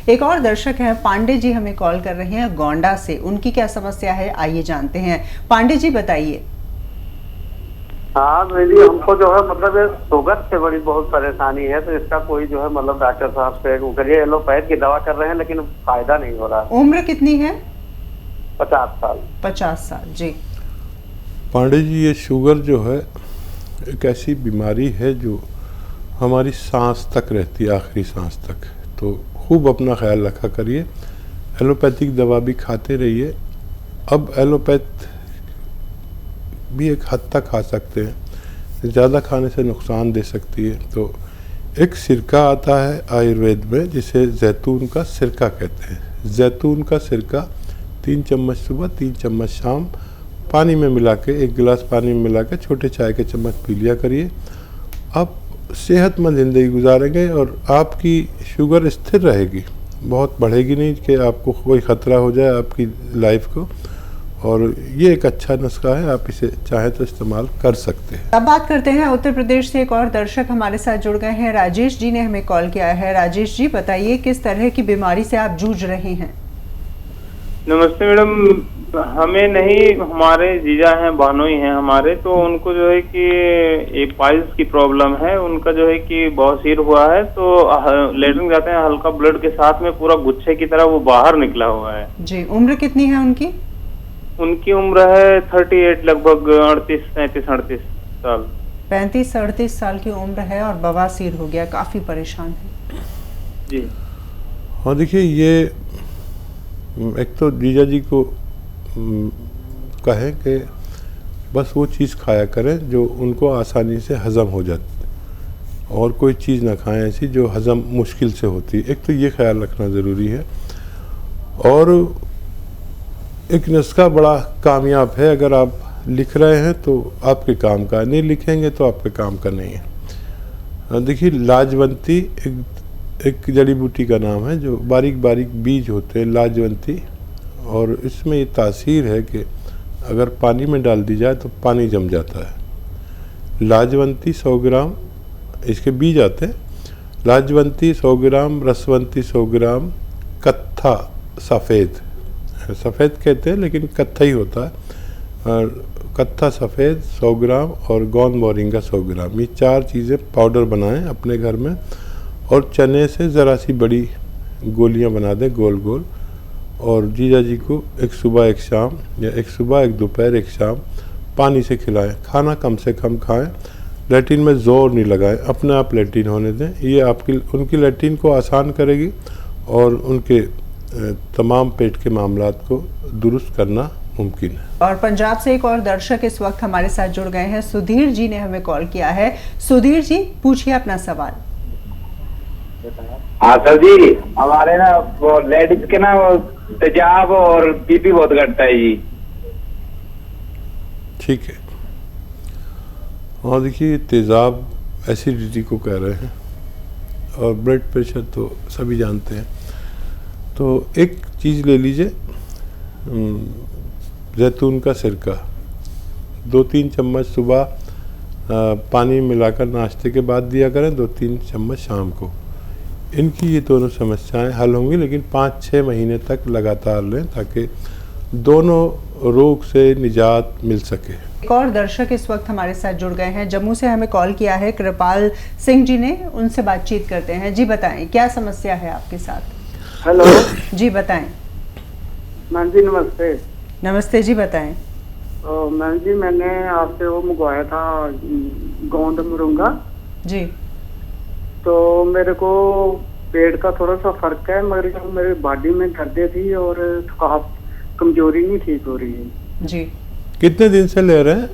एक और दर्शक हैं पांडे जी, हमें कॉल कर रहे हैं गोंडा से। उनकी क्या समस्या है आइए जानते हैं। पांडे जी बताइए। हाँ दीदी, हमको जो है मतलब शुगर से बड़ी बहुत परेशानी है, तो इसका कोई जो है मतलब डॉक्टर साहब से वो करिए, एलोपैथ की दवा कर रहे हैं लेकिन फायदा नहीं हो रहा। उम्र कितनी है? 50 साल। 50 साल जी। पांडे जी, ये शुगर जो है एक ऐसी बीमारी है जो हमारी सांस तक रहती है, आखिरी सांस तक। तो खूब अपना ख्याल रखा करिए, एलोपैथिक दवा भी खाते रहिए। अब एलोपैथ भी एक हद तक खा सकते हैं, ज़्यादा खाने से नुकसान दे सकती है। तो एक सिरका आता है आयुर्वेद में जिसे जैतून का सिरका कहते हैं। जैतून का सिरका 3 चम्मच सुबह 3 चम्मच शाम पानी में मिला के, 1 गिलास पानी में मिला के छोटे चाय के चम्मच पी लिया करिए। आप सेहतमंद ज़िंदगी गुजारेंगे और आपकी शुगर स्थिर रहेगी, बहुत बढ़ेगी नहीं कि आपको कोई ख़तरा हो जाए आपकी लाइफ को। और ये एक अच्छा नुस्खा है, आप इसे चाहें तो इस्तेमाल कर सकते हैं। अब बात करते हैं उत्तर प्रदेश से। एक और दर्शक हमारे साथ जुड़ गए हैं, राजेश जी ने हमें कॉल किया है। राजेश जी बताइए, किस तरह की बीमारी से आप जूझ रहे हैं? नमस्ते मैडम, हमें नहीं, हमारे जीजा हैं, बहनोई हैं हमारे, तो उनको जो है कि एक पाइल्स की प्रॉब्लम है। उनका जो है कि बहुत सिर हुआ है, तो लेटरिन जाते हैं, हल्का ब्लड के साथ में पूरा गुच्छे की तरह वो बाहर निकला हुआ है जी। उम्र कितनी है उनकी? उनकी उम्र है 38, लगभग 38 साल। 35-38 साल की उम्र है और बवासीर हो गया, काफी परेशान है जी। हाँ देखिए, ये एक तो जीजा जी को कहें कि बस वो चीज़ खाया करें जो उनको आसानी से हज़म हो जाती, और कोई चीज़ ना खाएं ऐसी जो हज़म मुश्किल से होती। एक तो ये ख्याल रखना ज़रूरी है। और एक नुस्खा बड़ा कामयाब है, अगर आप लिख रहे हैं तो आपके काम का, नहीं लिखेंगे तो आपके काम का नहीं है। देखिए, लाजवंती एक जड़ी बूटी का नाम है, जो बारीक बारीक बीज होते हैं, लाजवंती। और इसमें ये तासीर है कि अगर पानी में डाल दी जाए तो पानी जम जाता है। लाजवंती 100 ग्राम, इसके बीज आते हैं। लाजवंती 100 ग्राम, रसवंती 100 ग्राम, कत्था सफ़ेद, सफ़ेद कहते हैं लेकिन कत्था ही होता है, और कत्था सफ़ेद 100 ग्राम और गोंद मोरिंगा 100 ग्राम, ये 4 चीज़ें पाउडर बनाएं अपने घर में। और चने से ज़रा सी बड़ी गोलियां बना दें गोल गोल, और जीजा जी को एक सुबह एक शाम, या एक सुबह एक दोपहर एक शाम पानी से खिलाएं। खाना कम से कम खाएं, लैट्रिन में ज़ोर नहीं लगाएं, अपने आप लैट्रिन होने दें। ये आपकी उनकी लैट्रिन को आसान करेगी और उनके तमाम पेट के मामलात को दुरुस्त करना मुमकिन है। और पंजाब से एक और दर्शक इस वक्त हमारे साथ जुड़ गए हैं, सुधीर जी ने हमें कॉल किया है। सुधीर जी पूछिए अपना सवाल। हाँ सर जी, हमारे ना वो लेडीज के ना वो तेजाब और बीपी बहुत घटता है जी। ठीक है। हाँ देखिए, तेज़ाब एसिडिटी को कह रहे हैं, और ब्लड प्रेशर तो सभी जानते हैं। तो एक चीज़ ले लीजिए, जैतून का सिरका 2-3 चम्मच सुबह पानी मिलाकर नाश्ते के बाद दिया करें, 2-3 चम्मच शाम को। इनकी ये दोनों समस्याएं हल होंगी, लेकिन 5-6 महीने तक लगातार लें ताकि दोनों रोग से निजात मिल सके। एक और दर्शक इस वक्त हमारे साथ जुड़ गए हैं, जम्मू से हमें कॉल किया है कृपाल सिंह जी ने, उनसे बातचीत करते हैं। जी बताएं, क्या समस्या है आपके साथ? हेलो जी बताएं। मैम जी नमस्ते। नमस्ते जी, बताएं। मैम जी, मैंने आपसे वो मंगवाया था गोंद मोरिंगा जी। तो मेरे को पेट का थोड़ा सा फर्क है, मगर मेरे बॉडी में दर्द थी और थकावट, कमजोरी नहीं ठीक हो रही है जी। कितने दिन से ले रहे हैं?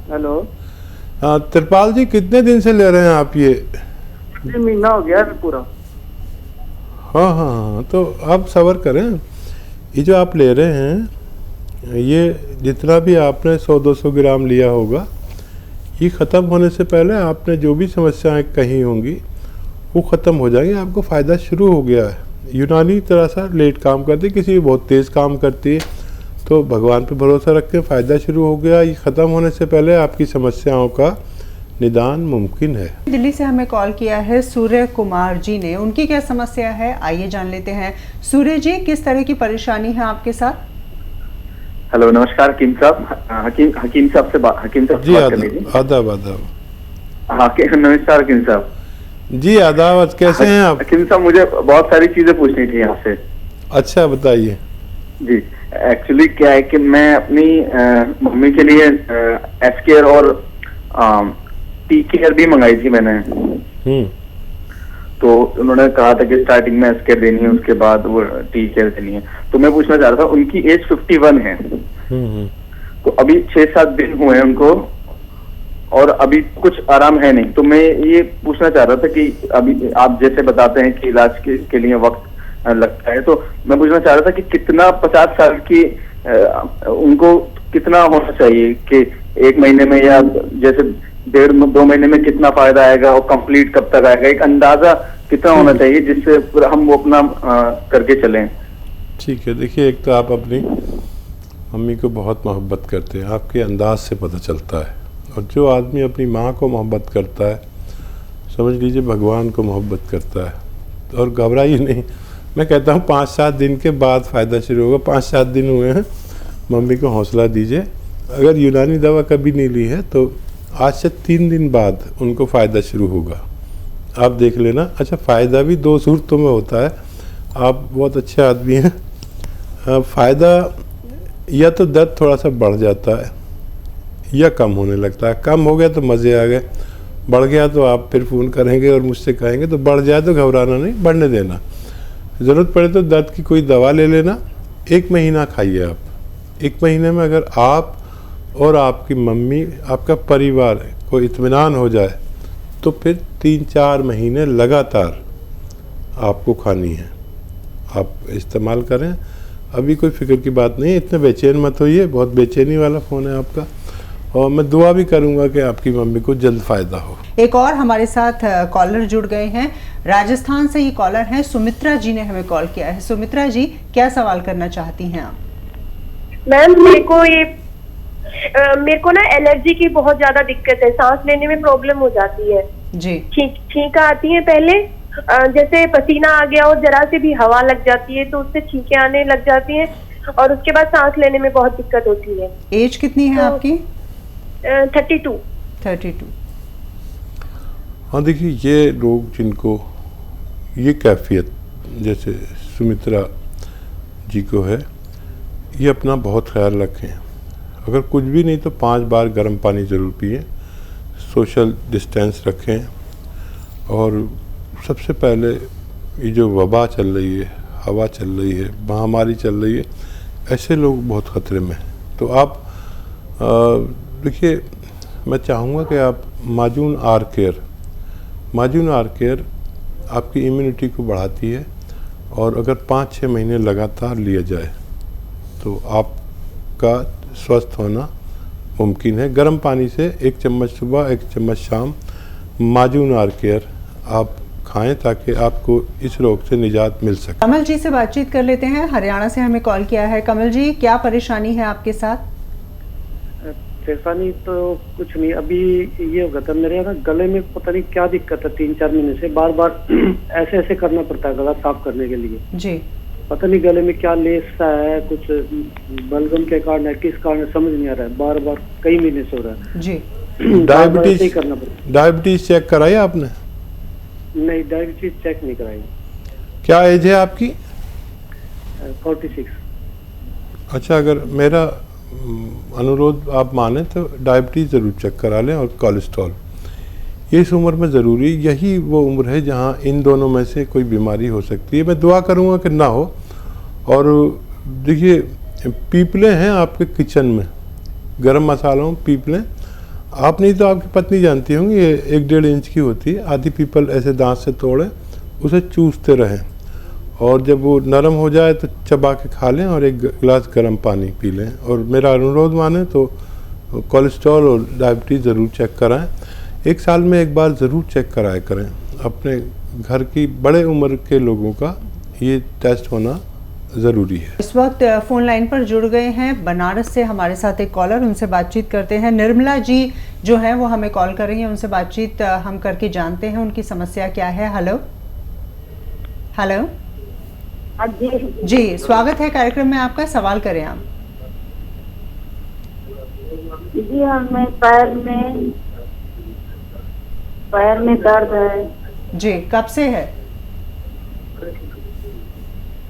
हेलो हाँ त्रिपाल जी, कितने दिन से ले रहे हैं आप ये? महीना हो गया है पूरा। हाँ हाँ हाँ, तो आप सब्र करें। ये जो आप ले रहे हैं, ये जितना भी आपने 100-200 ग्राम लिया होगा, ये ख़त्म होने से पहले आपने जो भी समस्याएं कही होंगी वो ख़त्म हो जाएंगी। आपको फ़ायदा शुरू हो गया है। यूनानी तरह सा लेट काम करती, किसी बहुत तेज़ काम करती है, तो भगवान पे भरोसा रख के फ़ायदा शुरू हो गया। ये ख़त्म होने से पहले आपकी समस्याओं का निदान मुमकिन है। दिल्ली से हमें कॉल किया है सूर्य कुमार जी ने, उनकी क्या समस्या है आइए जान लेते हैं। सूर्य जी, किस तरह की परेशानी है आपके साथ? हेलो, नमस्कार हकीम साहब। हकीम साहब से बात जी कर लीजिए। आदाब आदाब। हाँ, नमस्कार हकीम साहब। जी आदाब, कैसे हैं आप? हकीम साहब, मुझे बहुत सारी चीजें पूछनी थी आपसे। अच्छा, बताइए। जी, एक्चुअली क्या है कि मैं अपनी मम्मी के लिए एस केयर और टी केयर भी मंगाई थी मैंने। तो उन्होंने कहा था कि स्टार्टिंग में एस केयर देनी है, उसके बाद वो टी केयर देनी है। तो मैं पूछना चाह रहा था, उनकी एज 51 है। तो अभी 6-7 दिन हुए हैं उनको और अभी कुछ आराम है नहीं। तो मैं ये पूछना चाह रहा था कि अभी आप जैसे बताते हैं कि इलाज के लिए वक्त लगता है, तो मैं पूछना चाह रहा था कि कितना 50 साल की उनको कितना होना चाहिए कि 1 महीने में या जैसे 1.5-2 महीने में कितना फायदा आएगा और कंप्लीट कब तक आएगा, एक अंदाजा कितना होना चाहिए जिससे हम वो अपना करके चलें। ठीक है, देखिए, एक तो आप अपनी मम्मी को बहुत मोहब्बत करते हैं, आपके अंदाज से पता चलता है। और जो आदमी अपनी माँ को मोहब्बत करता है, समझ लीजिए भगवान को मोहब्बत करता है। और घबराइए नहीं, मैं कहता हूँ 5-7 दिन के बाद फ़ायदा शुरू होगा। 5-7 दिन हुए हैं, मम्मी को हौसला दीजिए। अगर यूनानी दवा कभी नहीं ली है तो आज से 3 दिन बाद उनको फ़ायदा शुरू होगा, आप देख लेना। अच्छा, फ़ायदा भी 2 सूरतों में होता है। आप बहुत अच्छे आदमी हैं। फ़ायदा या तो दर्द थोड़ा सा बढ़ जाता है या कम होने लगता है। कम हो गया तो मज़े आ गए, बढ़ गया तो आप फिर फ़ोन करेंगे और मुझसे कहेंगे। तो बढ़ जाए तो घबराना नहीं, बढ़ने देना। ज़रूरत पड़े तो दर्द की कोई दवा ले लेना। 1 महीना खाइए आप। 1 महीने में अगर आप और आपकी मम्मी, आपका परिवार को इत्मीनान हो जाए तो फिर 3-4 महीने लगातार आपको खानी है। आप इस्तेमाल करें, अभी कोई फिक्र की बात नहीं है। इतने बेचैन मत होइए, बहुत बेचैनी वाला फ़ोन है आपका। और मैं दुआ भी करूंगा कि आपकी मम्मी को जल्द फ़ायदा हो। एक और हमारे साथ कॉलर जुड़ गए हैं, राजस्थान से ये कॉलर हैं, सुमित्रा जी ने हमें कॉल किया है। सुमित्रा जी, क्या सवाल करना चाहती हैं आप? मैम, मेरे को ना एलर्जी की बहुत ज्यादा दिक्कत है, सांस लेने में प्रॉब्लम हो जाती है जी। छींका आती है पहले, जैसे पसीना आ गया और जरा से भी हवा लग जाती है तो उससे छींकें आने लग जाती हैं और उसके बाद सांस लेने में बहुत दिक्कत होती है। एज कितनी है आपकी? 32। हाँ, देखिए, ये लोग जिनको ये कैफियत जैसे सुमित्रा जी को है, ये अपना बहुत ख्याल रखें। अगर कुछ भी नहीं तो 5 बार गर्म पानी ज़रूर पिए, सोशल डिस्टेंस रखें। और सबसे पहले ये जो वबा चल रही है, हवा चल रही है, महामारी चल रही है, ऐसे लोग बहुत ख़तरे में हैं। तो आप देखिए, मैं चाहूँगा कि आप माजून आर केयर आपकी इम्यूनिटी को बढ़ाती है। और अगर 5-6 महीने लगातार लिया जाए तो आपका स्वस्थ होना मुमकिन है। गर्म पानी से 1 चम्मच सुबह, 1 चम्मच शाम माजून आर केयर आप खाएं ताकि आपको इस रोग से निजात मिल सके। कमल जी से बातचीत कर लेते हैं, हरियाणा से हमें कॉल किया है। कमल जी, क्या परेशानी है आपके साथ? परेशानी तो कुछ नहीं, अभी ये हो गया था मेरे ना गले में पता नहीं क्या दिक्कत है। 3-4 महीने से बार बार ऐसे करना पड़ता है गला साफ करने के लिए जी। पता नहीं गले में क्या लेस सा है, कुछ बलगम के कारण है, किस कारण समझ नहीं आ रहा है। बार बार कई महीने से हो रहा है जी। डायबिटीज करना पड़ता है। डायबिटीज चेक कराई आपने? नहीं, डायबिटीज चेक नहीं कराई। क्या एज है आपकी? 46। अच्छा, अगर मेरा अनुरोध आप माने तो डायबिटीज़ ज़रूर चेक करा लें और कोलेस्ट्रॉल। इस उम्र में ज़रूरी, यही वो उम्र है जहाँ इन दोनों में से कोई बीमारी हो सकती है। मैं दुआ करूँगा कि ना हो। और देखिए, पीपलें हैं आपके किचन में, गरम मसालों पीपलें, आप नहीं तो आपकी पत्नी जानती होंगी, ये 1-1.5 इंच की होती है। आधी पीपल ऐसे दांत से तोड़ें, उसे चूसते रहें और जब वो नरम हो जाए तो चबा के खा लें और 1 गिलास गर्म पानी पी लें। और मेरा अनुरोध माने तो कोलेस्ट्रॉल और डायबिटीज़ ज़रूर चेक कराएं। 1 साल में 1 बार ज़रूर चेक कराया करें। अपने घर की बड़े उम्र के लोगों का ये टेस्ट होना ज़रूरी है। इस वक्त फ़ोन लाइन पर जुड़ गए हैं बनारस से हमारे साथ एक कॉलर, उनसे बातचीत करते हैं। निर्मला जी जो है वो हमें कॉल कर रही हैं, उनसे बातचीत हम करके जानते हैं उनकी समस्या क्या है। हेलो हेलो जी, स्वागत है कार्यक्रम में आपका, सवाल करें आप। जी हमें पैर में दर्द है जी। कब से है?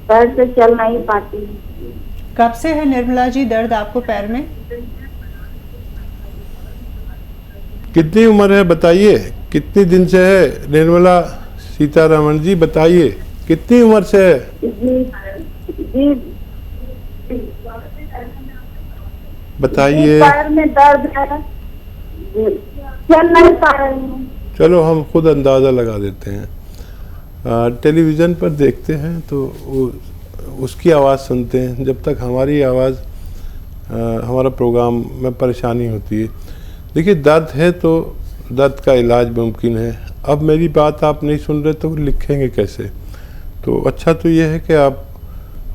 पैर से चल नहीं पाती। कब से है निर्मला जी दर्द आपको पैर में? कितनी उम्र है बताइए, कितने दिन से है निर्मला सीतारमण जी, बताइए कितनी उम्र से है? जी बताइए। पैर में दर्द है, चल नहीं पा रही हूँ। चलो हम खुद अंदाज़ा लगा देते हैं। टेलीविज़न पर देखते हैं तो उसकी आवाज़ सुनते हैं, जब तक हमारी आवाज़ हमारा प्रोग्राम में परेशानी होती है। देखिए दर्द है तो दर्द का इलाज मुमकिन है। अब मेरी बात आप नहीं सुन रहे तो लिखेंगे कैसे? तो अच्छा तो ये है कि आप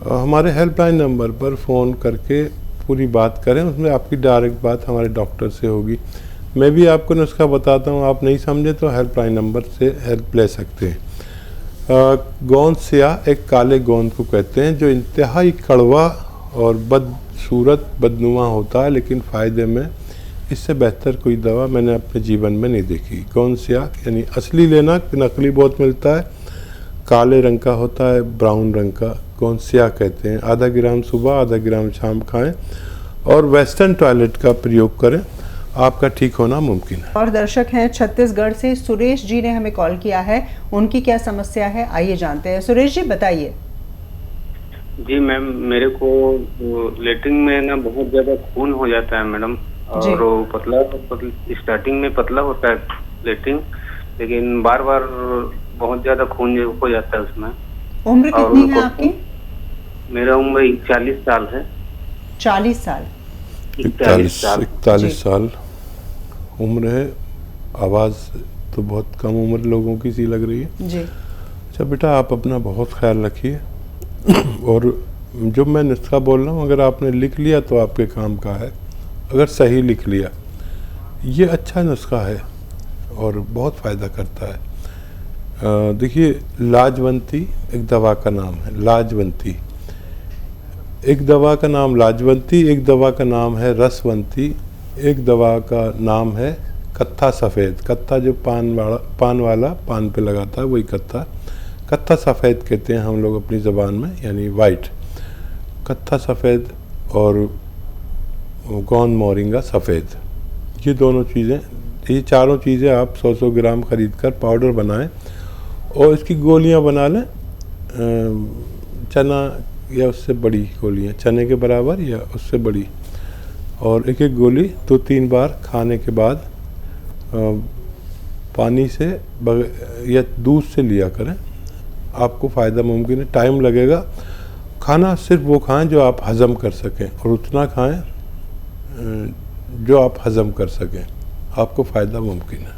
हमारे हेल्पलाइन नंबर पर फ़ोन करके पूरी बात करें, उसमें आपकी डायरेक्ट बात हमारे डॉक्टर से होगी। मैं भी आपको नुस्खा बताता हूँ, आप नहीं समझे तो हेल्पलाइन नंबर से हेल्प ले सकते हैं। गोंद स्याह एक काले गोंद को कहते हैं जो इंतहाई कड़वा और बदसूरत बदनुमा होता है, लेकिन फ़ायदे में इससे बेहतर कोई दवा मैंने अपने जीवन में नहीं देखी। गोंद स्याह यानी असली लेना, नकली बहुत मिलता है, काले रंग का होता है, ब्राउन रंग का गोंद स्याह कहते हैं। आधा ग्राम सुबह आधा ग्राम शाम खाएं और वेस्टर्न टॉयलेट का प्रयोग करें, आपका ठीक होना मुमकिन है। और दर्शक हैं छत्तीसगढ़ से सुरेश जी ने हमें कॉल किया है, उनकी क्या समस्या है आइए जानते हैं। सुरेश जी बताइए। जी मैम, मेरे को लेटरिन में ना बहुत ज्यादा खून हो जाता है मैडम, और वो पतला स्टार्टिंग में पतला होता है लेटरिन, लेकिन बार बार बहुत ज्यादा खून हो जाता है उसमें। उम्र कितनी है आपकी? मेरा उम्र 41 साल है। 40 साल? 41 साल उम्र है। आवाज़ तो बहुत कम उम्र लोगों की सी लग रही है जी। अच्छा बेटा, आप अपना बहुत ख्याल रखिए और जो मैं नुस्खा बोल रहा हूँ अगर आपने लिख लिया तो आपके काम का है, अगर सही लिख लिया। ये अच्छा नुस्खा है और बहुत फ़ायदा करता है। देखिए लाजवंती एक दवा का नाम है, लाजवंती एक दवा का नाम लाजवंती, एक दवा का नाम है रसवंती, एक दवा का नाम है कत्था सफ़ेद। कत्था जो पान वाला पान पे लगाता है वही कत्था सफ़ेद कहते हैं हम लोग अपनी ज़बान में, यानी वाइट। कत्था सफ़ेद और गोंद मोरिंगा सफ़ेद, ये दोनों चीज़ें, ये चारों चीज़ें आप 100-100 ग्राम ख़रीद कर पाउडर बनाएं और इसकी गोलियां बना लें। चना या उससे बड़ी गोलियां, चने के बराबर या उससे बड़ी, और एक एक गोली 2-3 बार खाने के बाद पानी से या दूध से लिया करें, आपको फ़ायदा मुमकिन है। टाइम लगेगा, खाना सिर्फ वो खाएं जो आप हज़म कर सकें और उतना खाएं जो आप हज़म कर सकें, आपको फ़ायदा मुमकिन है।